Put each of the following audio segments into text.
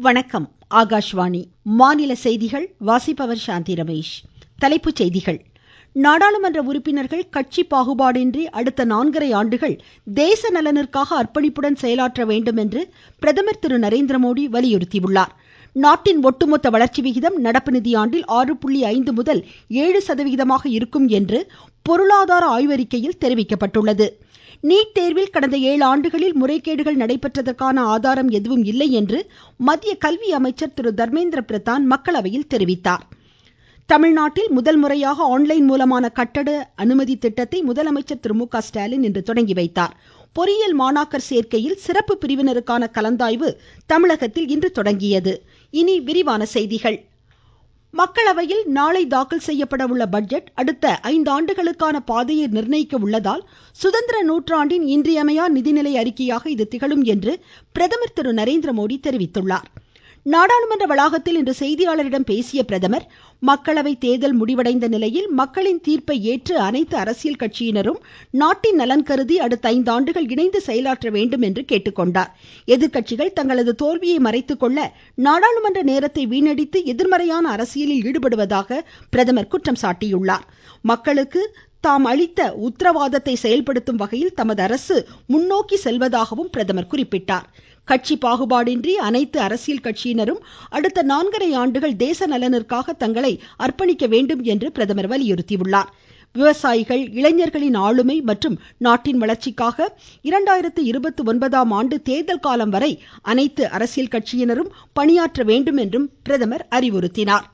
வணக்கம். ஆகாஷ்வாணி. மாநில செய்திகள் வாசிப்பவர் சாந்தி ரமேஷ். தலைப்புச் செய்திகள். நாடாளுமன்ற உறுப்பினர்கள் கட்சி பாகுபாடின்றி அடுத்த 4.5 ஆண்டுகள் தேச நலனிற்காக அர்ப்பணிப்புடன் செயலாற்ற வேண்டும் என்று பிரதமர் திரு நரேந்திரமோடி வலியுறுத்தியுள்ளார். நாட்டின் ஒட்டுமொத்த வளர்ச்சி விகிதம் நடப்பு நிதியாண்டில் 6.5 முதல் 7% இருக்கும் என்று பொருளாதார ஆய்வறிக்கையில் தெரிவிக்கப்பட்டுள்ளது. நீட் தேர்வில் கடந்த 7 ஆண்டுகளில் முறைகேடுகள் நடைபெற்றதற்கான ஆதாரம் எதுவும் இல்லை என்று மத்திய கல்வி அமைச்சர் திரு தர்மேந்திர பிரதான் மக்களவையில் தெரிவித்தார். தமிழ்நாட்டில் முதல் முறையாக ஆன்லைன் மூலமான கட்டட அனுமதி திட்டத்தை முதலமைச்சர் திரு மு க ஸ்டாலின் இன்று தொடங்கி வைத்தார். பொறியியல் மாணாக்கர் சேர்க்கையில் சிறப்பு பிரிவினருக்கான கலந்தாய்வு தமிழகத்தில் இன்று தொடங்கியது. இனி விரிவான செய்திகள். மக்களவையில் நாளை தாக்கல் செய்யப்பட உள்ள பட்ஜெட் அடுத்த 5 ஆண்டுகளுக்கான பாதையை நிர்ணயிக்க உள்ளதால் சுதந்திர நூற்றாண்டின் இன்றியமையா நிதிநிலை அறிக்கையாக இது திகழும் என்று பிரதமர் திரு நரேந்திரமோடி தெரிவித்துள்ளார். நாடாளுமன்ற வளாகத்தில் இன்று செய்தியாளரிடம் பேசிய பிரதமர், மக்களவை தேர்தல் முடிவடைந்த நிலையில் மக்களின் தீர்ப்பை ஏற்று அனைத்து அரசியல் கட்சியினரும் நாட்டின் நலன் கருதி அடுத்த 5 ஆண்டுகள் இணைந்து செயலாற்ற வேண்டும் என்று கேட்டுக்கொண்டார். எதிர்க்கட்சிகள் தங்களது தோல்வியை மறைத்துக்கொள்ள நாடாளுமன்ற நேரத்தை வீணடித்து எதிர்மறையான அரசியலில் ஈடுபடுவதாக பிரதமர் குற்றம் சாட்டியுள்ளார். மக்களுக்கு தாம் அளித்த உத்தரவாதத்தை செயல்படுத்தும் வகையில் தமது அரசு முன்னோக்கி செல்வதாகவும் பிரதமர் குறிப்பிட்டார். கட்சி பாகுபாடின்றி அனைத்து அரசியல் கட்சியினரும் அடுத்த 4.5 ஆண்டுகள் தேச நலனிற்காக தங்களை அர்ப்பணிக்க வேண்டும் என்று பிரதமர் வலியுறுத்தியுள்ளார். விவசாயிகள், இளைஞர்களின் ஆளுமை மற்றும் நாட்டின் வளர்ச்சிக்காக 2029ஆம் ஆண்டு தேர்தல் காலம் வரை அனைத்து அரசியல் கட்சியினரும் பணியாற்ற வேண்டும் என்றும் பிரதமர் அறிவுறுத்தினார்.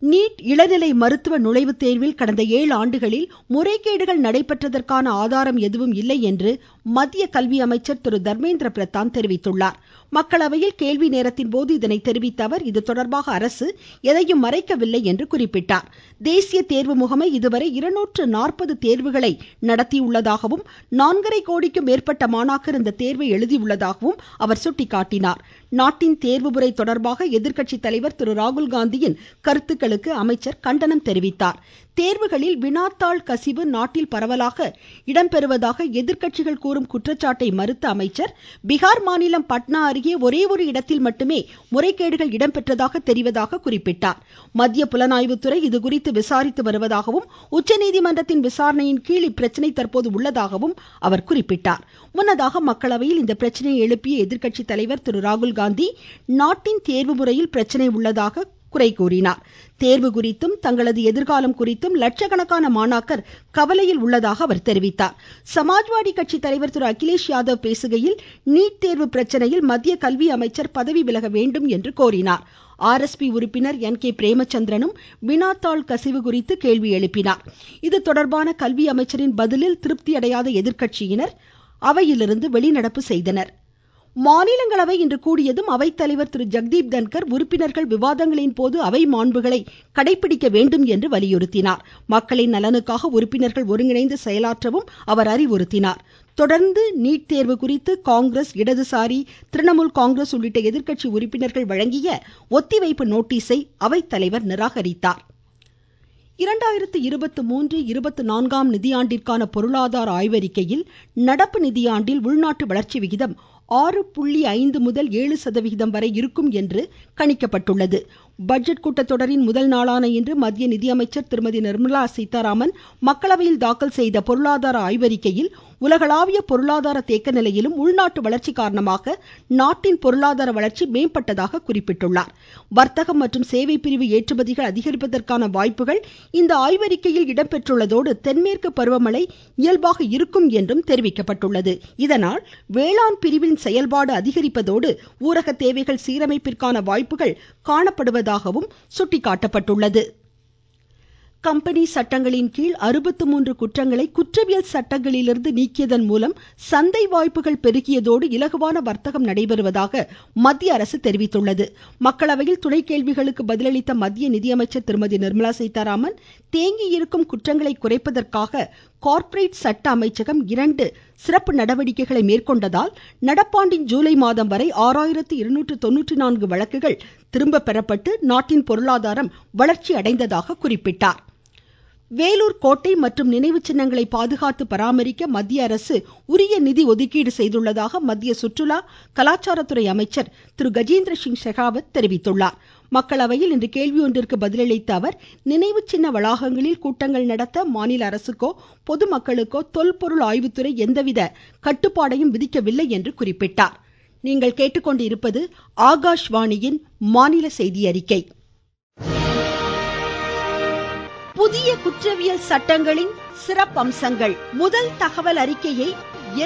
நீட் இளநிலை மருத்துவ நுழைவுத் தேர்வில் கடந்த 7 ஆண்டுகளில் முறைகேடுகள் நடைபெற்றதற்கான ஆதாரம் எதுவும் இல்லை என்று மத்திய கல்வி அமைச்சர் திரு தர்மேந்திர பிரதான் தெரிவித்துள்ளார். மக்களவையில் கேள்வி நேரத்தின் போது இதனை தெரிவித்த அவர், இது தொடர்பாக அரசு எதையும் மறைக்கவில்லை என்று குறிப்பிட்டார். தேசிய தேர்வு முகமை இதுவரை 240 தேர்வுகளை நடத்தியுள்ளதாகவும் 4.5 கோடிக்கும் மேற்பட்ட மாணாக்கர் இந்த தேர்வை எழுதியுள்ளதாகவும் அவர் சுட்டிக்காட்டினார். நாட்டின் தேர்வு முறை தொடர்பாக எதிர்க்கட்சி தலைவர் திரு ராகுல் காந்தியின் கருத்துக்களுக்கு அமைச்சர் கண்டனம் தெரிவித்தார். தேர்வுகளில் வினாத்தாள் கசிவு நாட்டில் பரவலாக இடம்பெறுவதாக எதிர்க்கட்சிகள் கூறும் குற்றச்சாட்டை மறுத்த அமைச்சர், பீகார் மாநிலம் பட்னா அருகே ஒரே ஒரு இடத்தில் மட்டுமே முறைகேடுகள் இடம்பெற்றதாக தெரிவதாக குறிப்பிட்டார். மத்திய புலனாய்வுத்துறை இதுகுறித்து விசாரித்து வருவதாகவும் உச்சநீதிமன்றத்தின் விசாரணையின் கீழ் இப்பிரச்சனை தற்போது உள்ளதாகவும் அவர் குறிப்பிட்டார். முன்னதாக மக்களவையில் இந்த பிரச்சனையை எழுப்பிய எதிர்க்கட்சி தலைவர் திரு ராகுல் காந்தி, நாட்டின் தேர்வு முறையில் பிரச்சனை உள்ளதாக குறை கூறினார். தேர்வு குறித்தும் தங்களது எதிர்காலம் குறித்தும் லட்சக்கணக்கான மாணாக்கர் கவலையில் உள்ளதாக அவர் தெரிவித்தார். சமாஜ்வாடி கட்சி தலைவர் திரு அகிலேஷ் யாதவ் பேசுகையில், நீட் தேர்வு பிரச்சனையில் மத்திய கல்வி அமைச்சர் பதவி விலக வேண்டும் என்று கோரினார். RSP உறுப்பினர் NK பிரேமச்சந்திரனும் வினாத்தாள் கசிவு குறித்து கேள்வி எழுப்பினார். இது தொடர்பான கல்வி அமைச்சரின் பதிலில் திருப்தி அடையாத எதிர்க்கட்சியினர் அவையிலிருந்து வெளிநடப்பு செய்தனர். மாநிலங்களவை இன்று கூடியதும் அவைத்தலைவர் திரு ஜெகதீப் தன்கர் உறுப்பினர்கள் விவாதங்களின் போது அவை மாண்புகளை கடைபிடிக்க வேண்டும் என்று வலியுறுத்தினார். மக்களின் நலனுக்காக உறுப்பினர்கள் ஒருங்கிணைந்து செயலாற்றவும் அவர் அறிவுறுத்தினார். தொடர்ந்து நீட் தேர்வு குறித்து காங்கிரஸ், இடதுசாரி, திரிணாமுல் காங்கிரஸ் உள்ளிட்ட எதிர்க்கட்சி உறுப்பினர்கள் வழங்கிய ஒத்திவைப்பு நோட்டீஸை அவைத்தலைவர் நிராகரித்தார். 2023-24ஆம் நிதியாண்டிற்கான பொருளாதார ஆய்வறிக்கையில் நடப்பு நிதியாண்டில் உள்நாட்டு வளர்ச்சி விகிதம் 6.5 முதல் 7% வரை இருக்கும் என்று கணிக்கப்பட்டுள்ளது. பட்ஜெட் கூட்டத்தொடரின் முதல் நாளான இன்று மத்திய நிதியமைச்சர் திருமதி நிர்மலா சீதாராமன் மக்களவையில் தாக்கல் செய்த பொருளாதார ஆய்வறிக்கையில் உலகளாவிய பொருளாதார தேக்க நிலையிலும் உள்நாட்டு வளர்ச்சி காரணமாக நாட்டின் பொருளாதார வளர்ச்சி மேம்பட்டதாக குறிப்பிட்டுள்ளார். வர்த்தகம் மற்றும் சேவை பிரிவு ஏற்றுமதிகள் அதிகரிப்பதற்கான வாய்ப்புகள் இந்த ஆய்வறிக்கையில் இடம்பெற்றுள்ளதோடு தென்மேற்கு பருவமழை இயல்பாக இருக்கும் என்றும் தெரிவிக்கப்பட்டுள்ளது. இதனால் வேளாண் பிரிவின் செயல்பாடு அதிகரிப்பதோடு ஊரக தேவைகள் சீரமைப்பிற்கான வாய்ப்புகள் காணப்படுவதாகவும் சுட்டிக்காட்டப்பட்டுள்ளது. கம்பெனி சட்டங்களின் கீழ் 63 குற்றங்களை குற்றவியல் சட்டங்களிலிருந்து நீக்கியதன் மூலம் சந்தை வாய்ப்புகள் பெருகியதோடு இலகுவான வர்த்தகம் நடைபெறுவதாக மத்திய அரசு தெரிவித்துள்ளது. மக்களவையில் துணை கேள்விகளுக்கு பதிலளித்த மத்திய நிதியமைச்சர் திருமதி நிர்மலா சீதாராமன், தேங்கியிருக்கும் குற்றங்களை குறைப்பதற்காக கார்ப்பரேட் சட்ட அமைச்சகம் 2 சிறப்பு நடவடிக்கைகளை மேற்கொண்டதால் நடப்பாண்டின் ஜூலை மாதம் வரை 6294 வழக்குகள் திரும்ப பெறப்பட்டு நாட்டின் பொருளாதாரம் வளர்ச்சி அடைந்ததாக குறிப்பிட்டார். வேலூர் கோட்டை மற்றும் நினைவு சின்னங்களை பாதுகாத்து பராமரிக்க மத்திய அரசு உரிய நிதி ஒதுக்கீடு செய்துள்ளதாக மத்திய சுற்றுலா கலாச்சாரத்துறை அமைச்சர் திரு கஜேந்திர சிங் ஷெகாவத் தெரிவித்துள்ளார். மக்களவையில் இன்று கேள்வி ஒன்றிற்கு பதிலளித்த அவர், நினைவு சின்ன வளாகங்களில் கூட்டங்கள் நடத்த மாநில அரசுக்கோ பொதுமக்களுக்கோ தொல்பொருள் ஆய்வுத்துறை எந்தவித கட்டுப்பாடையும் விதிக்கவில்லை என்று குறிப்பிட்டார். நீங்கள் கேட்டுக்கொண்டிருப்பது ஆகாஷ்வாணியின் மாநில செய்தி அறிக்கை. புதிய குற்றவியல் சட்டங்களின் சிறப்பம்சங்கள். முதல் தகவல் அறிக்கையை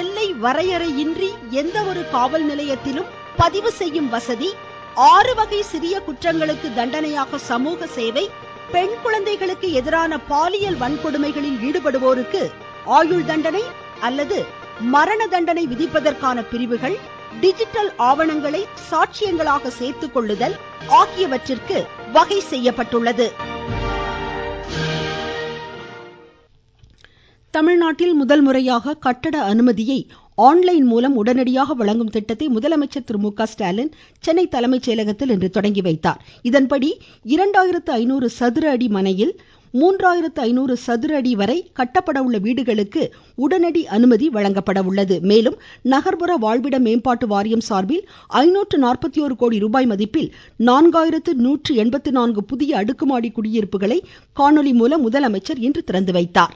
எல்லை வரையறையின்றி எந்த ஒரு காவல் நிலையத்திலும் பதிவு செய்யும் வசதி, 6 வகை சிறிய குற்றங்களுக்கு தண்டனையாக சமூக சேவை, பெண் குழந்தைகளுக்கு எதிரான பாலியல் வன்கொடுமைகளில் ஈடுபடுவோருக்கு ஆயுள் தண்டனை அல்லது மரண தண்டனை விதிப்பதற்கான பிரிவுகள், டிஜிட்டல் ஆவணங்களை சாட்சியங்களாக சேர்த்துக் கொள்ளுதல் ஆகியவற்றிற்கு வகை செய்யப்பட்டுள்ளது. தமிழ்நாட்டில் முதல் முறையாக கட்டட அனுமதியை ஆன்லைன் மூலம் உடனடியாக வழங்கும் திட்டத்தை முதலமைச்சர் திரு மு.க. ஸ்டாலின் சென்னை தலைமைச் செயலகத்தில் இன்று தொடங்கி வைத்தார். இதன்படி 2500 சதுர அடி மனையில் 3500 சதுர அடி வரை கட்டப்பட உள்ள வீடுகளுக்கு உடனடி அனுமதி வழங்கப்பட உள்ளது. மேலும் நகர்ப்புற வாழ்விட மேம்பாட்டு வாரியம் சார்பில் 541 கோடி ரூபாய் மதிப்பில் 4184 புதிய அடுக்குமாடி குடியிருப்புகளை காணொலி மூலம் முதலமைச்சர் இன்று திறந்து வைத்தார்.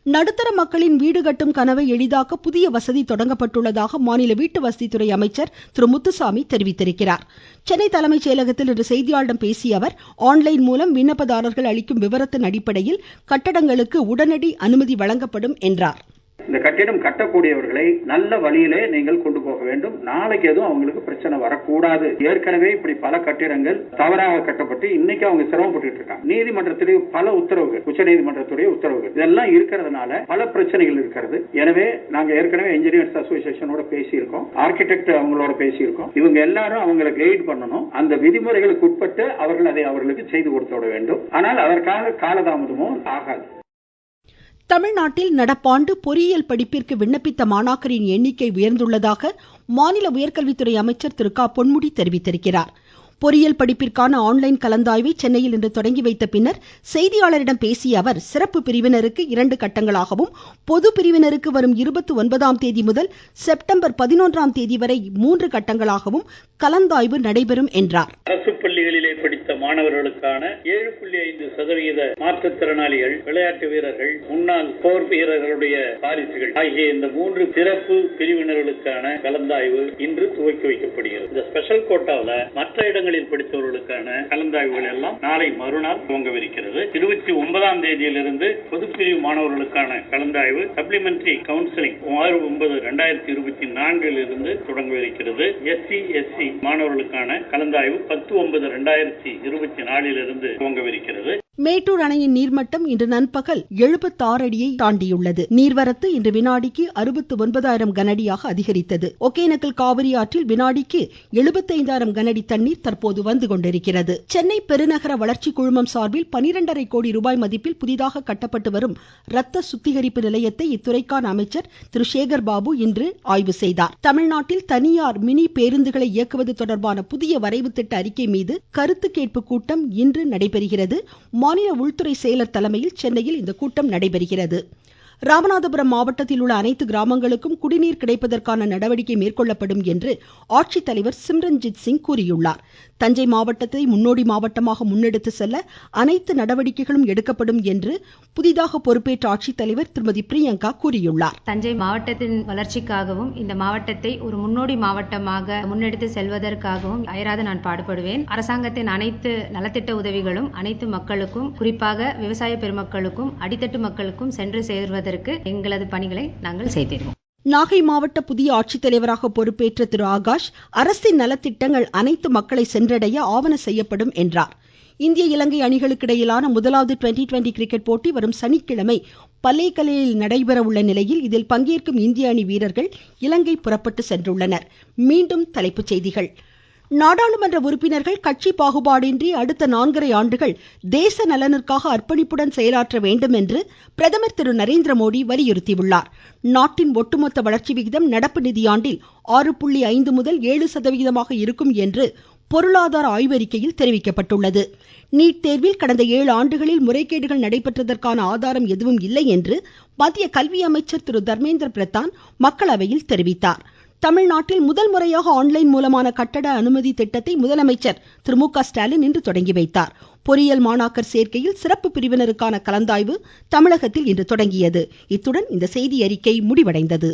நடுத்தர மக்களின் வீடு கட்டும் கனவை எளிதாக்க புதிய வசதி தொடங்கப்பட்டுள்ளதாக மாநில வீட்டு வசதித்துறை அமைச்சர் திரு முத்துசாமி தெரிவித்திருக்கிறார். சென்னை தலைமைச் செயலகத்தில் இன்று செய்தியாளர்களிடம் பேசிய அவர், ஆன்லைன் மூலம் விண்ணப்பதாரர்கள் அளிக்கும் விவரத்தின் அடிப்படையில் கட்டடங்களுக்கு உடனடி அனுமதி வழங்கப்படும் என்றார். இந்த கட்டிடம் கட்டக்கூடியவர்களை நல்ல வழியிலே நீங்கள் கொண்டு போக வேண்டும். நாளைக்கு எதுவும் அவங்களுக்கு பிரச்சனை வரக்கூடாது. ஏற்கனவே இப்படி பல கட்டிடங்கள் தவறாக கட்டப்பட்டு இன்னைக்கு அவங்க சிரமப்பட்டு இருக்காங்க. நீதிமன்றத்துடைய பல உத்தரவுகள், உச்ச நீதிமன்றத்துடைய உத்தரவுகள் இதெல்லாம் இருக்கிறதுனால பல பிரச்சனைகள் இருக்கிறது. எனவே நாங்க ஏற்கனவே இன்ஜினியர்ஸ் அசோசியேஷனோட பேசியிருக்கோம், ஆர்கிடெக்ட் அவங்களோட பேசியிருக்கோம். இவங்க எல்லாரும் அவங்களுக்கு கைட் பண்ணணும். அந்த விதிமுறைகளுக்கு உட்பட்டு அவர்கள் அதை அவர்களுக்கு செய்து கொடுத்து விட வேண்டும். ஆனால் அதற்காக காலதாமதமும் ஆகாது. தமிழ்நாட்டில் நடப்பாண்டு பொறியியல் படிப்பிற்கு விண்ணப்பித்த மாணாக்கரின் எண்ணிக்கை உயர்ந்துள்ளதாக மாநில உயர்கல்வித்துறை அமைச்சர் திரு க. பொன்முடி தெரிவித்திருக்கிறார். பொறியியல் படிப்பிற்கான ஆன்லைன் கலந்தாய்வை சென்னையில் இன்று தொடங்கி வைத்த பின்னர் செய்தியாளரிடம் பேசிய அவர், சிறப்பு பிரிவினருக்கு 2 கட்டங்களாகவும், பொது பிரிவினருக்கு வரும் 29ஆம் தேதி முதல் செப்டம்பர் 11ஆம் தேதி வரை 3 கட்டங்களாகவும் கலந்தாய்வு நடைபெறும் என்றார். அரசு பள்ளிகளிலே படித்த மாணவர்களுக்கான 7.5% மாற்றுத்திறனாளிகள், விளையாட்டு வீரர்கள், முன்னாள் போர் வீரர்களுடைய வாரிசுகள் ஆகிய இந்த 3 சிறப்பு பிரிவினர்களுக்கான கலந்தாய்வு இன்று துவக்கி வைக்கப்படுகிறது. இந்த ஸ்பெஷல் கோட்டாவில் மற்ற இடங்களில் படித்தவர்களுக்கான கலந்தாய்வுகள் எல்லாம் நாளை மறுநாள் துவங்கவிருக்கிறது. 29ஆம் தேதியிலிருந்து பொதுப்பிரிவு மாணவர்களுக்கான கலந்தாய்வு சப்ளிமெண்டரி கவுன்சிலிங் 6/9/2024 தொடங்கவிருக்கிறது. SC/SC மாணவர்களுக்கான கலந்தாய்வு 10/9/2024 துவங்கவிருக்கிறது. மேட்டூர் அணையின் நீர்மட்டம் இன்று நண்பகல் 76 அடியை தாண்டியுள்ளது. நீர்வரத்து இன்று வினாடிக்கு 69,000 கனஅடியாக அதிகரித்தது. ஒகேனக்கல் காவிரி ஆற்றில் வினாடிக்கு 75,000 கனஅடி தண்ணீர் தற்போது வந்து கொண்டிருக்கிறது. சென்னை பெருநகர வளர்ச்சி குழுமம் சார்பில் 12.5 கோடி ரூபாய் மதிப்பில் புதிதாக கட்டப்பட்டு வரும் ரத்த சுத்திகரிப்பு நிலையத்தை இத்துறைக்கான அமைச்சர் திரு சேகர் பாபு இன்று ஆய்வு செய்தார். தமிழ்நாட்டில் தனியார் மினி பேருந்துகளை இயக்குவது தொடர்பான புதிய வரைவு திட்ட அறிக்கை மீது கருத்து கேட்பு கூட்டம் இன்று நடைபெறுகிறது. மாநில உள்துறை செயலர் தலைமையில் சென்னையில் இந்த கூட்டம் நடைபெறுகிறது. ராமநாதபுரம் மாவட்டத்தில் உள்ள அனைத்து கிராமங்களுக்கும் குடிநீர் கிடைப்பதற்கான நடவடிக்கை மேற்கொள்ளப்படும் என்று ஆட்சித்தலைவர் சிம்ரன்ஜித் சிங் கூறியுள்ளார். தஞ்சை மாவட்டத்தை முன்னோடி மாவட்டமாக முன்னெடுத்து செல்ல அனைத்து நடவடிக்கைகளும் எடுக்கப்படும் என்று புதிதாக பொறுப்பேற்ற ஆட்சித்தலைவர் திருமதி பிரியங்கா கூறியுள்ளார். தஞ்சை மாவட்டத்தின் வளர்ச்சிக்காகவும் இந்த மாவட்டத்தை ஒரு முன்னோடி மாவட்டமாக முன்னெடுத்து செல்வதற்காகவும் அயராது நான் பாடுபடுவேன். அரசாங்கத்தின் அனைத்து நலத்திட்ட உதவிகளும் அனைத்து மக்களுக்கும், குறிப்பாக விவசாய பெருமக்களுக்கும் அடித்தட்டு மக்களுக்கும் சென்று சேர்வதற்கு எங்களது பணிகளை நாங்கள் செய்திருவோம். நாகை மாவட்ட புதிய ஆட்சித்தலைவராக பொறுப்பேற்ற திரு ஆகாஷ், அரசின் நலத்திட்டங்கள் அனைத்து மக்களை சென்றடைய ஆவண செய்யப்படும் என்றார். இந்திய இலங்கை அணிகளுக்கு இடையிலான முதலாவது 2020 கிரிக்கெட் போட்டி வரும் சனிக்கிழமை பல்லேகலையில் நடைபெற உள்ள நிலையில் இதில் பங்கேற்கும் இந்திய அணி வீரர்கள் இலங்கை புறப்பட்டு சென்றுள்ளனர். மீண்டும் தலைப்புச் செய்திகள். நாடாளுமன்ற உறுப்பினர்கள் கட்சி பாகுபாடின்றி அடுத்த 4.5 ஆண்டுகள் தேச நலனுக்காக அர்ப்பணிப்புடன் செயலாற்ற வேண்டும் என்று பிரதமர் திரு நரேந்திர மோடி வலியுறுத்தியுள்ளார். நாட்டின் ஒட்டுமொத்த வளர்ச்சி விகிதம் நடப்பு நிதியாண்டில் 6.5 முதல் 7% இருக்கும் என்று பொருளாதார ஆய்வறிக்கையில் தெரிவிக்கப்பட்டுள்ளது. நீட் தேர்வில் கடந்த 7 ஆண்டுகளில் முறைகேடுகள் நடைபெற்றதற்கான ஆதாரம் எதுவும் இல்லை என்று மத்திய கல்வி அமைச்சர் திரு தர்மேந்திர பிரதான் மக்களவையில் தெரிவித்தார். தமிழ்நாட்டில் முதல் முறையாக ஆன்லைன் மூலமான கட்டட அனுமதி திட்டத்தை முதலமைச்சர் திரு மு.க. ஸ்டாலின் இன்று தொடங்கி வைத்தார். பொறியியல் மாணாக்கர் சேர்க்கையில் சிறப்பு பிரிவினருக்கான கலந்தாய்வு தமிழகத்தில் இன்று தொடங்கியது. இத்துடன் இந்த செய்தியறிக்கை முடிவடைந்தது.